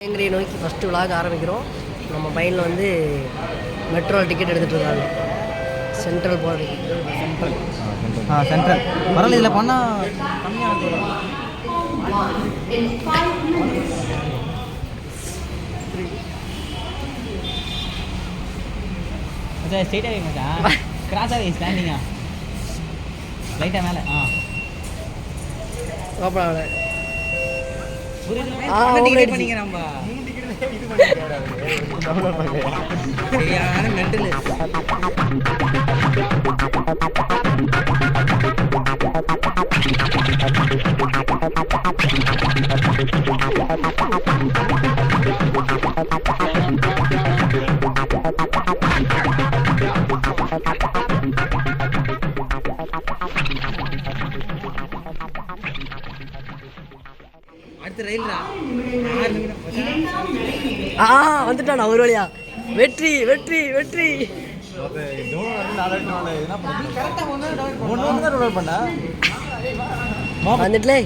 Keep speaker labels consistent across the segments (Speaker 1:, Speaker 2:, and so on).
Speaker 1: வேங்கரையை நோக்கி ஃபஸ்ட்டு விளாக ஆரம்பிக்கிறோம். நம்ம பையனில் வந்து மெட்ரோ டிக்கெட் எடுத்துகிட்டு இருக்காங்க. சென்ட்ரல் போகிறதுக்கு.
Speaker 2: சென்ட்ரல் பரவாயில்ல. இதில் பண்ணால் கம்மியாக மச்சான் ஸ்ட்ரெயிட்டாக வை மச்சான். கிராஸாக வை ஸ்டாண்டிங்கா லைட்டாக மேலே.
Speaker 1: ஓப்பன்
Speaker 2: பண்ணிங்க நம்ம சரியான மென்டல். அடுத்த ரயில்ரா
Speaker 1: வந்துட்டானா ஒரு வழியா. வெற்றி வெற்றி வெற்றி. வந்துட்டுலே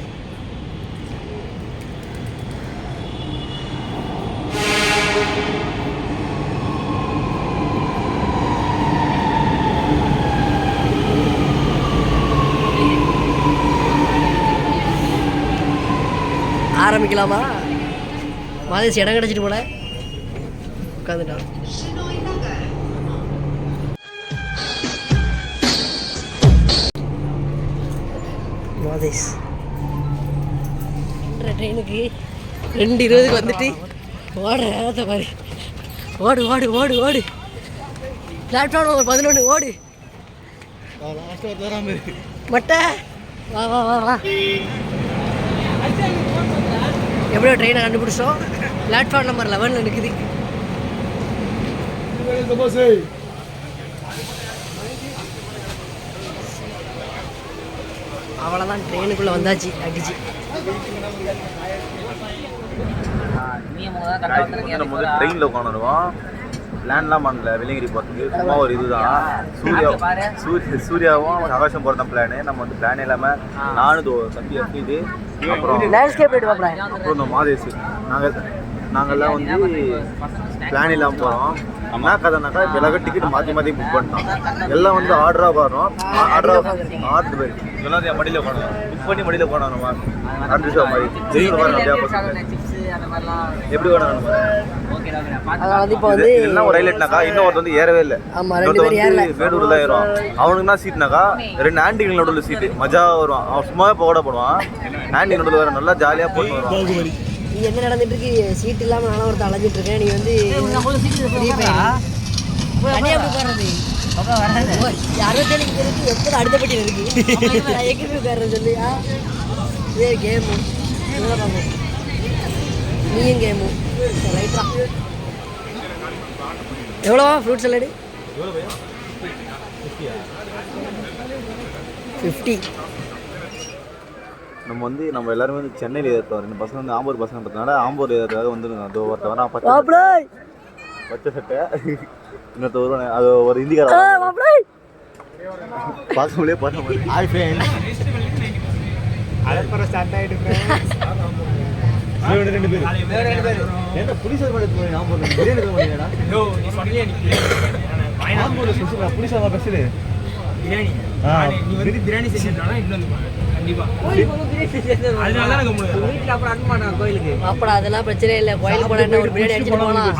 Speaker 1: ஆரம்பிக்கலாமா? மாதேஷ் இடம் கிடச்சிட்டு போல உட்காந்துட்டான். மாதேஷ் ட்ரெயினுக்கு 2:20 வந்துட்டு ஓடுற ஏத்த மாதிரி ஓடு ஓடு ஓடு ஓடு. பிளாட்ஃபார்ம் நம்பர் 11 ஓடு. மட்டை வா வா வா வா. எப்படியோ ட்ரெயினை கண்டுபிடிச்சோம். பிளாட்ஃபார்ம் நம்பர் 11 நிற்குது. அவ்வளோதான், ட்ரெயினுக்குள்ளே வந்தாச்சு. அடிச்சு
Speaker 3: ட்ரெயினில் உட்காந்துருவோம். பிளான்லாம் பண்ணல வெள்ளிங்கிரி போகிறதுக்கு. சும்மா ஒரு இதுதான். சூர்யாவும் ஆகாஷம் போகிற தான் பிளானு. நம்ம வந்து பிளான் இல்லாமல் நானும் தம்பி இது அப்புறம் இந்த மாதேஷ் நாங்கள்லாம் வந்து பிளான் இல்லாமல் போகிறோம். என்ன கதைனாக்கா இப்போ எல்லாருக்கும் டிக்கெட் மாற்றி மாற்றி புக் பண்ணிட்டோம். எல்லாம் வந்து ஆர்டராக வரோம். ஆர்டர் பேர் எல்லாத்தையும் மடியில் போனோம். புக் பண்ணி மடியில் போனோம். நம்ம ஆர்டர் மாதிரி ஜெயிலில் வரணும். எப்படி வேணும் இப்போ வந்து எல்லாம் ஒரு ஹைலைட்னாக்கா இன்னொரு வந்து ஏறவே இல்லை. வேலூர் தான் ஏறும். அவனுக்குன்னா சீட்னாக்கா 2 ஆண்டிகள் நடுவில் சீட்டு மஜா வரும். அவன் சும்மாவே போட போடுவான். ஆண்டி நடுவில் வேறு நல்லா ஜாலியாக போட்டு வருவான்.
Speaker 1: நீ என்ன நடந்துட்டு இருக்கு? சீட் இல்லாமல் நானும் ஒருத்தர் அலைஞ்சிட்டு இருக்கேன். நீ வந்து எப்போது அடுத்த பட்டியில் இருக்கு எங்கே உட்கார்றது சொல்லியா? இதே கேமு பார்ப்போம். நீயும் கேமு ரைட்டா. எவ்வளோவா ஃப்ரூட் சலாடு? 50.
Speaker 3: நம்ம எல்லாருமே வந்து சென்னையில் ஏற்றோம். 2 பசங்க வந்து ஆம்பூர் பசங்கன்றதுனால ஆம்பூர் ஏறதுக்காக வந்துருங்க. அது ஒருத்தர் வேணா பச்சை சட்டை இன்னொருத்த வருவானே அது ஒரு இந்திக்கார பார்க்கவே பண்ண முடியும்.
Speaker 1: அதெல்லாம் பிரச்சனை இல்லை. கோயிலுக்கு போனா ஒரு பிரியாணி அடிச்சுட்டு போகலாம்.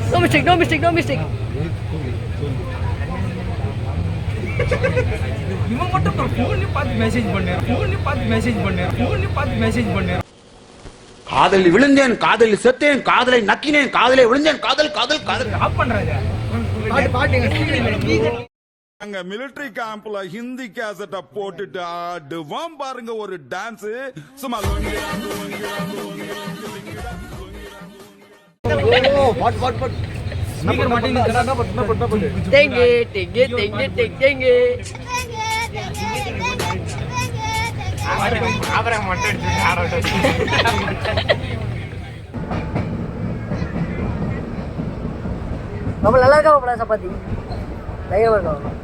Speaker 1: No mistake.
Speaker 4: இவன் மட்டும் ஃபோன்லயே பார்த்து மெசேஜ் பண்ணேன்.
Speaker 5: காதலில் விழுந்தேன், காதலில் செத்தேன், காதலை நக்கினேன், காதலை விழுந்தேன், காதல்
Speaker 4: ஆஃப் பண்றாங்க.
Speaker 6: அங்க மிலிட்டரி கேம்ப்ல ஹிந்தி கேசட்ட போட்டுட்டு ஆடுவான் பாருங்க ஒரு டான்ஸ். சும்மா
Speaker 4: ஸ்பீக்கர் மாட்டிங்க. அவரை மட்டும்
Speaker 1: நம்ம நல்லா இருக்கா மாப்பிள்ள சப்பாத்தி பயங்கரமா இருக்கா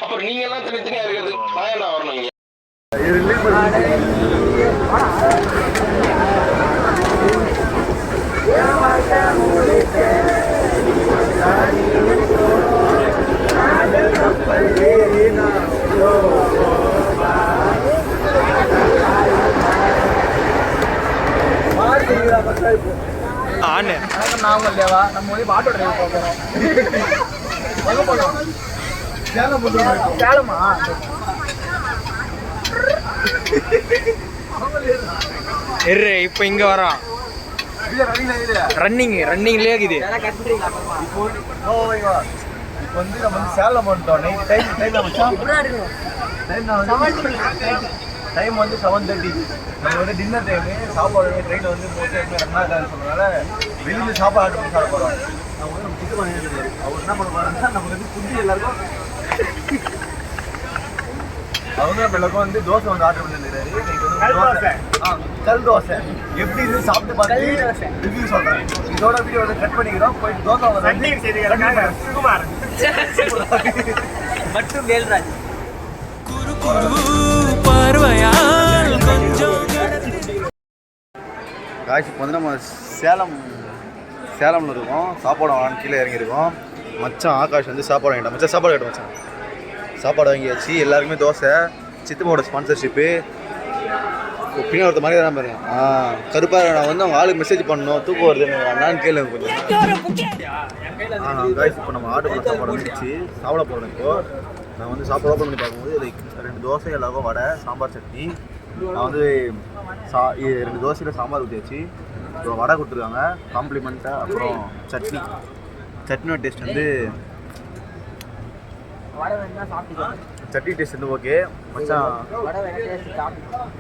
Speaker 7: அப்புறம் நீங்க எல்லாம் தனித்தனியா இருக்கிறது நான் என்ன வரணும் இங்க
Speaker 4: ஆனு நாம இல்லையாவா நம்ம வந்து ஆட்டோ டிரைவர் போகிறோம் எங்கே போகலாம் சேலமா இப்போ இங்கே வரோம் ரன்னிங்லேயே இருக்குது
Speaker 3: இப்போ வந்து நம்ம வந்து சேலம் வந்துட்டோம் நைட் டைம் டைம் வந்து 7:30 நம்ம வந்து டின்னர் டைமு சாப்பாடு ட்ரெயினில் வந்து மோஸ்ட்லி ரன்னாக்கான்னு சொன்னதால வெளியில் சாப்பாடு ஆர்டர் பண்ணி சாப்பிட போகிறோம் அவங்க வந்து நம்ம சிக்கன் வாங்கிட்டு அவர் என்ன பண்ண போகிறாங்கன்னா நம்ம வந்து ஃபுட்டு எல்லாருக்கும் அவங்க நம்ம எல்லாருக்கும் வந்து தோசை வந்து ஆர்டர் பண்ணிருக்காரு தோசை கல் தோசை எப்படி இருந்து சாப்பிட்டு பார்த்து ரிவ்யூ சொல்கிறேன் இதோட வீடியோ வந்து கட் பண்ணிக்கிறோம் போயிட்டு தோசை
Speaker 2: மற்றும் வேல்ராஜ்
Speaker 3: காய்ச்சி இப்போ வந்து நம்ம சேலம்ல இருக்கோம் சாப்பாடு வாங்க கீழே இறங்கியிருக்கோம் மச்சான் ஆகாஷ் வந்து சாப்பாடு வாங்கிட்டான் மச்சான் சாப்பாடு கேட்ட மச்சான் சாப்பாடு வாங்கியாச்சு எல்லாருக்குமே தோசை சித்தமோட ஸ்பான்சர்ஷிப்பு பின்னாடி ஒருத்த மாதிரி தான் பாருங்க கருப்பாக நான் வந்து அவங்க ஆளுக்கு மெசேஜ் பண்ணணும் தூக்கம் வருதுன்னு அண்ணான்னு கேளுங்க கொஞ்சம் காய்ச்சி இப்போ நம்ம ஆர்டர் பண்ண சாப்பாடு வந்துச்சு சாப்பிட போகிறோம் இப்போது நான் வந்து சாப்பாடு ஓப்பன் பண்ணி பார்க்கும்போது லைக் 2 தோசை எல்லாருக்கும் வடை சாம்பார் சட்னி நான் வந்து 2 தோசையில் சாம்பார் ஊற்றியாச்சு அப்புறம் வடை கொடுத்துருக்காங்க காம்ப்ளிமெண்ட்டாக அப்புறம் சட்னியோட டேஸ்ட் வந்து சட்னி டேஸ்ட் வந்து ஓகே மச்சான்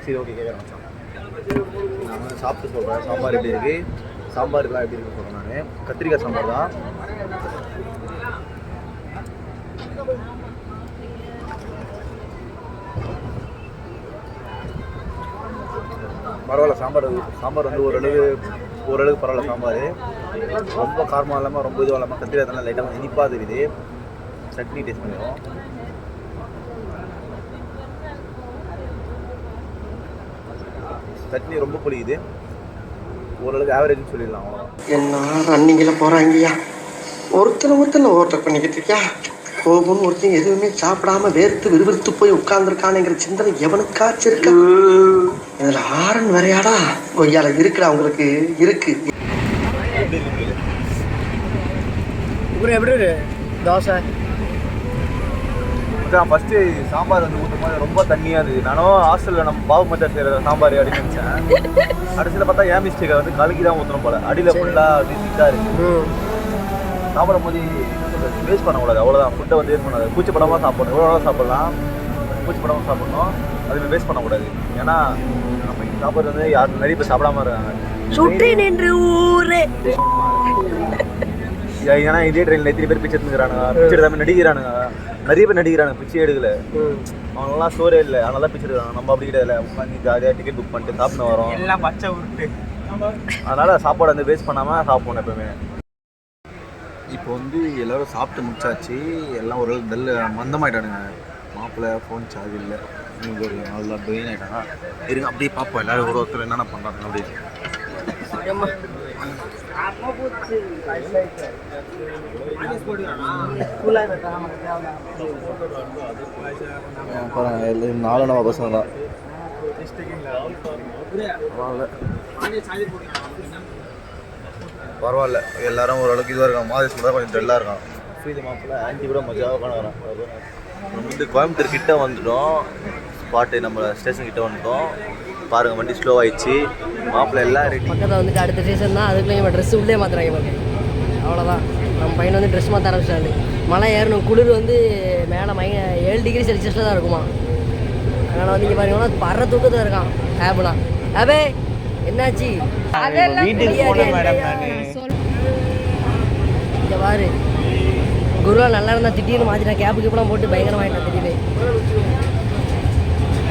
Speaker 3: சரி ஓகே கேட்குறேன் மச்சான் நான் வந்து சாப்பிட்டு சொல்கிறேன் சாம்பார் எப்படி இருக்குது சாம்பார்லாம் எப்படி இருக்குன்னு சொல்கிறேன் நான் கத்திரிக்காய் சாம்பார் தான் பரவாயில்ல சாம்பார் வந்து ஓரளவுக்கு பரவாயில்ல சாம்பார் ரொம்ப காரமாக இல்லாமல் ரொம்ப இதுவாக இல்லாமல் கத்திரிக்காய் தானே லைட்டாக இனிப்பாக தெரியுது சட்னி டேஸ்ட் பண்ணிடுவோம் சட்னி ரொம்ப புளிக்குது ஓரளவுக்கு ஆவரேஜ்னு சொல்லிடலாம் அவ்வளோதான்
Speaker 8: என்ன ரன்னிங்கில் போகிறாங்கய்யா ஒருத்தனை ஓவர் பண்ணிக்கிட்டு இருக்கியா கோபம்னு ஒருத்தன் எதுவுமே சாப்பிடாம விறுவிறுத்து போய் உட்கார்ந்துருக்கானுங்கிற சிந்தனை எவனுக்காச்சும் இருக்கா இதில் ஆரன் வரையாடா கொய்யால இருக்குடா உங்களுக்கு இருக்கு
Speaker 1: எப்படி தோசை
Speaker 3: ஃபஸ்ட்டு சாம்பார் வந்து ஊற்றும் போது ரொம்ப தண்ணியாக இருந்தது நானும் ஹாஸ்டலில் நம்ம பாபு மச்சார் செய்கிற சாம்பார் அப்படின்னு நினச்சேன் கடைசியில் பார்த்தா ஏன் மிஸ்டேக்கை வந்து கலக்கி தான் ஊற்றணும் போல அடியில் ஃபுல்லாக அப்படி திக்காக இருக்குது சாப்பிடும் போது வேஸ்ட் பண்ணக்கூடாது அவ்வளோதான் ஃபுட்டை வந்து வேஸ்ட் பண்ணாது பூச்சிப்படமாக சாப்பிடணும் எவ்வளோ சாப்பிட்லாம் பூச்சிப்படமாக சாப்பிட்ணும் அதுமாதிரி வேஸ்ட் பண்ணக்கூடாது ஏன்னா நம்ம இங்கே சாப்பிட்றது வந்து யாரும் நிறைய பேர் சாப்பிடாம இருக்காங்க
Speaker 1: சுற்றி நின்று ஊரே
Speaker 3: ஏன்னா இதே ட்ரெயினில் எத்தனை பேர் பிச்சை எடுத்துக்கிறானுங்க பிச்சை எடுக்காம நடிக்கிறானுங்க நிறைய பேர் நடிக்கிறானுங்க பிச்சை எடுக்கல அவங்களாம் ஸ்டோரே இல்லை அதனால தான் பிச்சை எடுக்கிறாங்க நம்ம அப்படி கிடையாது உட்காந்து ஜாலியாக டிக்கெட் புக் பண்ணிட்டு சாப்பிட்டு வரோம்
Speaker 4: எல்லாம் பச்சை உருட்டு
Speaker 3: அதனால சாப்பாடு வந்து வேஸ்ட் பண்ணாமல் சாப்பிடணும் எப்பவுமே இப்போ வந்து எல்லோரும் சாப்பிட்டு முடிச்சாச்சு எல்லாம் ஓரளவு மந்தமாயிட்டானுங்க மாப்பிள்ளை ஃபோன் சார்ஜ் இல்லை நீங்கள் ஒரு நல்லா பெயின் ஆகிட்டாங்க இருங்க அப்படியே பார்ப்போம் எல்லோரும் ஒரு ஒருத்தர் என்னென்ன பண்ணுறாங்க அப்படின்னு நாலு நம்ம பசங்க தான் பரவாயில்ல எல்லாரும் ஓரளவுக்கு இதுவாக இருக்காங்க மாதிரி தான் கொஞ்சம் டல்லாக இருக்கான் ஃப்ரீ மாப்பிள்ள ஆன்டி கூட மஜாவாக காணுறான் நம்ம வந்து கோயம்புத்தூர் கிட்டே வந்துட்டோம் ஸ்பாட்டு நம்ம ஸ்டேஷன் கிட்டே வந்துட்டோம் பாருங்கள் வண்டி ஸ்லோ ஆயிடுச்சு. மாப்பிள்ளை எல்லாம் ரெடி.
Speaker 1: பக்கத்தில் வந்துட்டு அடுத்த ஸ்டேஷன் தான். அதுக்குள்ளேயும் ட்ரெஸ் உள்ளே மாற்றுறாங்க பாருங்க. அவ்வளோதான். நம்ம பையன் வந்து ட்ரெஸ் மாற்ற ஆரம்பிச்சாரு. மழை ஏறணும். குளிர் வந்து மேலே 7 டிகிரி செல்சியஸில் தான் இருக்குமா. அதனால் வந்து இங்கே பாருங்கன்னா பற தூக்கத்தில் இருக்கான் கேப்லாம். அபே என்னாச்சு?
Speaker 2: வீட்டுக்கு போனேன் மேடம்.
Speaker 1: இந்த பாரு குருவா நல்லா இருந்தால் திடீர்னு மாற்றிட்டேன். கேபுக்கு இப்பெல்லாம் போட்டு பயங்கரமாயிட்டேன் திடீர்னு.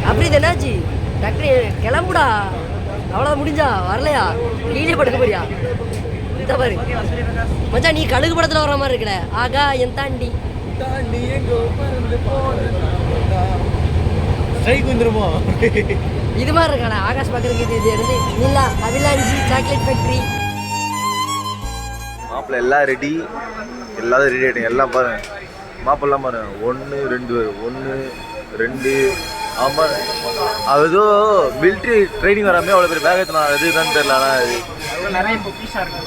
Speaker 1: அப்படி இது என்னாச்சு? டக்குனு கிளம்புடா. அவ்வளோ முடிஞ்சா வரலையா? கீழே படுக்க போறியா? இந்த பாரு மச்சான் நீ கழுகு படத்தில் வர மாதிரி இருக்கல. ஆகா என் தாண்டி இது மாதிரி இருக்கானே ஆகாஷ் பார்க்கறதுக்கு. இது எடுத்து நில்லா அவிலாஞ்சி சாக்லேட் ஃபேக்ட்ரி.
Speaker 3: மாப்பிள்ளை எல்லாம் ரெடி. எல்லாரும் ரெடி ஆகிட்டீங்க. எல்லாம் பாருங்க மாப்பிள்ளாம் பாருங்க. 1 2 1 2. ஆமாம் அது ஏதோ மிலிட்ரி ட்ரைனிங் வராமே அவ்வளோ பேர் பேக் எடுத்துனா எதுதான் தெரியல. ஆனால்
Speaker 4: நிறைய பொக்கிஷா இருக்கு.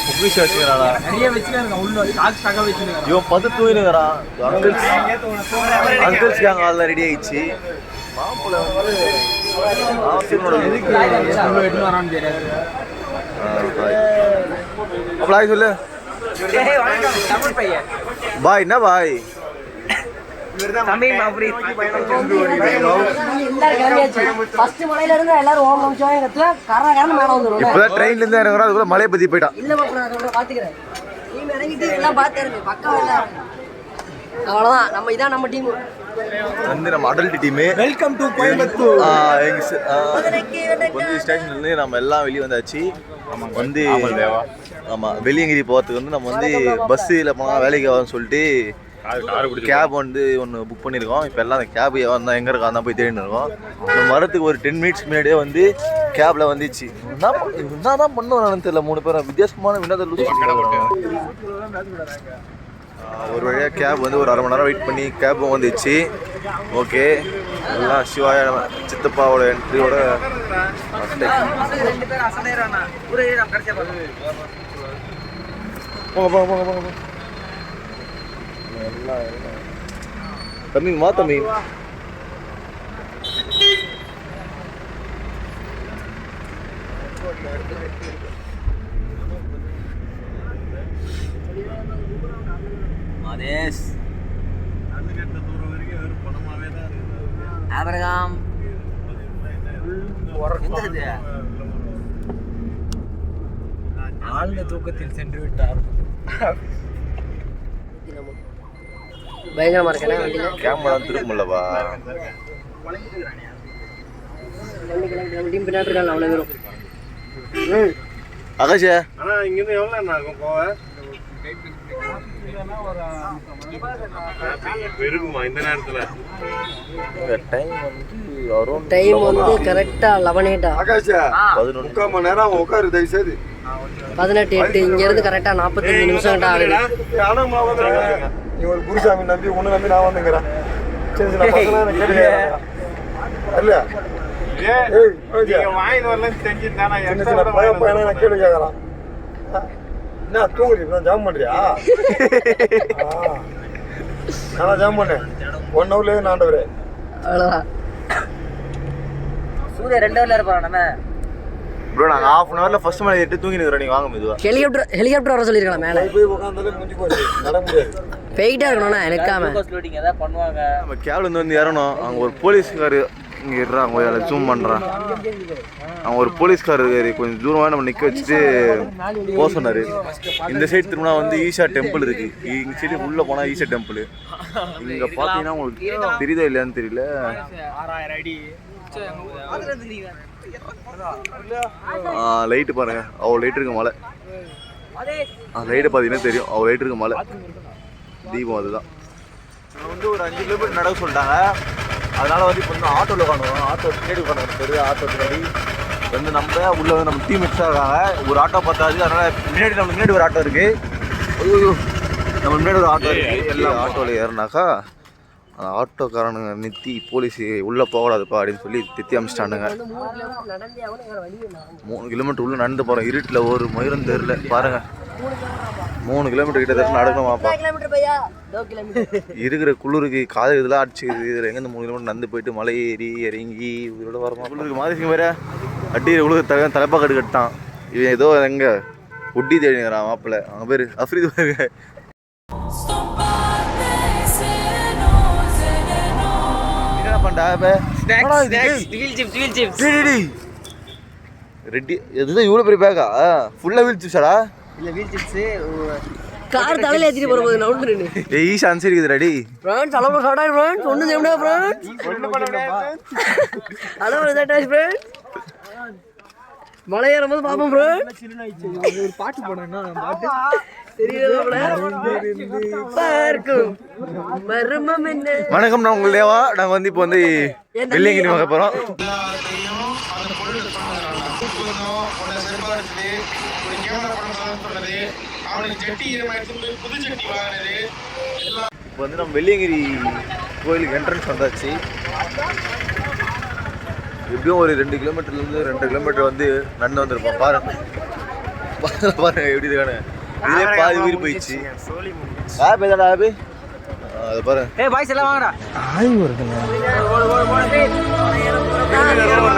Speaker 3: பொக்கிஷா வச்சுக்கிறானா?
Speaker 4: நிறைய வச்சுருக்காங்க. உள்ள ஸ்டாக்காக வச்சுருக்காங்க.
Speaker 3: இவன் 10 தூங்கினுங்கிறான். அங்கிள்ஸ் கேங்க அதெல்லாம் ரெடி ஆயிடுச்சு. மாப்பிள்ளை வந்து
Speaker 4: எடுத்து வரான்னு தெரியாது.
Speaker 3: பாய் சொல்லு. பாய் என்ன பாய்? இப்பதான் ட்ரெயின்ல இருந்து இறங்குறோம். அதுக்குள்ள மலையை பத்தி போயிட்டான்.
Speaker 1: அவ்வளவுதான். நம்ம இதான் நம்ம டீம்
Speaker 3: வந்து நம்ம adult team.
Speaker 4: Welcome to Coimbatore.
Speaker 3: வந்து ஸ்டேஷன்ல இருந்து நம்ம எல்லாம் வெளியே வந்தாச்சு. வந்து ஆமா வெளியங்கிரி போகிறதுக்கு வந்து நம்ம வந்து பஸ்ஸில் போனால் வேலைக்கு ஆகும்னு சொல்லிட்டு கேப் வந்து ஒன்று புக் பண்ணியிருக்கோம். இப்போ எல்லாம் அந்த கேப் வந்தால் எங்கே இருக்கா தான் போய் தேடின்னு இருக்கோம். நம்ம வரத்துக்கு ஒரு 10 மினிட்ஸ் முன்னாடியே வந்து கேபில் வந்துச்சு. என்ன தான் பண்ணுவாங்கன்னு தெரியல. 3 பேரும் வித்தியாசமான வினோத ஒரு வழியாக கேப் வந்து ஒரு 1/2 மணி நேரம் வெயிட் பண்ணி கேப்பும் வந்துச்சு. ஓகே எல்லாம் சிவாய சித்தப்பாவோட என்ட்ரியோட போங்க போங்க போங்க போங்க. தம்பி மா தம்பி
Speaker 2: மாதேஷ் ஆபிரகாம் ஆழ்ந்த தூக்கத்தில் சென்று விட்டார்.
Speaker 1: பயங்கரமா இருக்கேன் வண்டியில.
Speaker 3: கேமரா திரும்பலவா
Speaker 1: பின்னாடி இருக்காங்க அவ்வளோ பேரும்.
Speaker 3: ஆகாஷ்
Speaker 7: ஆனா இங்க இருந்து எவ்வளவு நேரம் ஆகும் போக? பெருகுமா இந்த நேரத்துல?
Speaker 1: டைம் வந்து கரெக்டா 11:08.
Speaker 7: ஆகாஷ் 11 மணி நேரம் உட்காரு தயவு செய்து.
Speaker 1: 18:08 இங்க இருந்து கரெக்டா 45 நிமிஷம் கிட்ட ஆகுது.
Speaker 7: நீ ஒரு குருசாமி நம்பி உன்னை நம்பி நான் வந்துங்கிறேன். சரி நான் பசங்க என்ன கேட்டுக்கிறேன் இல்லையா? வாங்கிட்டு வரலன்னு தெரிஞ்சுட்டானா பையனை நான் கேட்டு கேட்கறான். என்ன தூங்குறீங்க? ஜாம் பண்றியா? நானா ஜாம் பண்ணேன் 1 ஹவர்லேயே நாண்டவரே.
Speaker 1: அவ்வளோதான்.
Speaker 2: சூரிய 2 ஹவர்ல இருப்பான் நம்ம
Speaker 3: ப்ரோ. நாங்கள் 1/2 ஹவரில் ஃபர்ஸ்ட் மேலே எட்டு தூங்கி நிற்கிறோம். நீங்கள் வாங்க மெதுவா.
Speaker 1: ஹெலிகாப்டர் வர சொல்லியிருக்கலாம் மேலே.
Speaker 7: போய் உட்காந்தாலே முடிஞ்சு போச்சு. நட முடியாது.
Speaker 1: போயிட்டே இருக்கணும்னா எனக்காம
Speaker 2: ஏதாவது பண்ணுவாங்க.
Speaker 3: நம்ம கேப்ல வந்து இறணும். அங்கே ஒரு போலீஸ்காரு இங்கே இருறாங்க. அதில் ஜூம் பண்ணுறான். அவங்க ஒரு போலீஸ்கார் இருக்காரு. கொஞ்சம் தூரமாக நம்ம நிற்க வச்சுட்டு போக சொன்னார். இந்த சைடு திரும்பினா வந்து ஈஷா டெம்பிள் இருக்குது. இந்த சைடு உள்ளே போனால் ஈஷா டெம்பிள். இங்கே பார்த்தீங்கன்னா உங்களுக்கு தெரியுதா இல்லையான்னு தெரியல.
Speaker 4: 6000 அடி
Speaker 3: லைட்டு பாருங்க. அவ்வளோ லைட் இருக்கு மலை. லைட்டை பார்த்தீங்கன்னா தெரியும். அவ்வளோ லைட் இருக்கு மலை. தீபம் அதுதான். வந்து ஒரு 5 கிலோமீட்டர் நடக்க சொல்லிட்டாங்க. அதனால வந்து இப்போ வந்து ஆட்டோவில் உட்காந்துவோம். ஆட்டோ பின்னாடி உட்காந்து தெரியுது. ஆட்டோ பின்னாடி வந்து நம்ம உள்ள வந்து நம்ம டீம்மேட்ஸாக இருக்காங்க. ஒரு ஆட்டோ பார்த்தாது. அதனால் முன்னாடி நம்ம முன்னாடி ஒரு ஆட்டோ இருக்குது. ஐயோ நம்ம முன்னாடி ஒரு ஆட்டோ இருக்குது. எல்லா ஆட்டோவில் ஏறினாக்கா அந்த ஆட்டோக்காரனுங்க நிறுத்தி போலீஸ் உள்ளே போகக்கூடாதுப்பா அப்படின்னு சொல்லி தித்தி அமிச்சிட்டானுங்க. 3 கிலோமீட்டர் உள்ளே நடந்து போகிறோம். இருட்டில் ஒரு மயிரும் தெரியல பாருங்கள். 3 கிலோமீட்டர் கிட்ட நடக்கணும் வாப்பா.
Speaker 1: கிலோமீட்டர் பையா 2 கிலோமீட்டர்
Speaker 3: இருக்கிற குளிருக்கு காது இதெல்லாம் அடிச்சுக்குது. இதில் எங்கேருந்து 3 கிலோமீட்டர் நடந்து போயிட்டு மலை ஏறி இறங்கி இதோட வரமா குளிருக்கு மாதிரி வேற அடிக்கிற குளிர் தலைப்பா கட்டு கட்டான். இவன் ஏதோ எங்கே ஒட்டி தேடிங்கிறான் மாப்பிள்ள. அவங்க பேர் அஃப்ரீத் பாருங்க. என்ன பண்ணா ரெட்டி எதுதான் இவ்வளோ பெரிய பேக்கா? ஃபுல்லாக வீல் சிப்ஸாடா?
Speaker 2: இல்லை வீல் சிப்ஸு
Speaker 1: கார் தலையில ஏத்திட்டு போற போது நவுண்டு நின்னு
Speaker 3: ஏய் சான்ஸ் இருக்குது ரெடி
Speaker 1: ஃப்ரெண்ட்ஸ் அளவு சாடா ஃப்ரெண்ட்ஸ் ஒண்ணு செய்ய முடியாது ஃப்ரெண்ட்ஸ்
Speaker 4: ஒண்ணு பண்ண முடியாது
Speaker 1: அளவு இதாட்டாச்சு ஃப்ரெண்ட்ஸ் மலை ஏறும்போது பாப்போம் ஃப்ரெண்ட்ஸ்
Speaker 4: ஒரு பாட்டு போடணும்னா பாட்டு
Speaker 1: பார்க்கும் மர்மம் என்ன.
Speaker 3: வணக்கம், நான் உங்கள் தேவா. நாங்கள் வந்து இப்போ வந்து வெள்ளியங்கிரி பார்க்க போகிறோம். இப்போ வந்து நம்ம வெள்ளியங்கிரி கோயிலுக்கு என்ட்ரன்ஸ் வந்தாச்சு. எப்படியும் ஒரு 2 கிலோமீட்டர்லேருந்து 2 கிலோமீட்டர் வந்து நடந்து வந்திருப்போம். பாருங்க பாருங்க எப்படி இருக்கானு. இதுலேயே பாதி உயிர் போயிடுச்சு. ஆபி அதை பாருங்க.
Speaker 2: ஏய் பாய்ஸ் எல்லாம் வாங்கடா.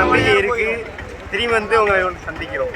Speaker 4: நம்பிக்கை இருக்கு. திரும்பி வந்து உங்களை சந்திக்கிறோம்.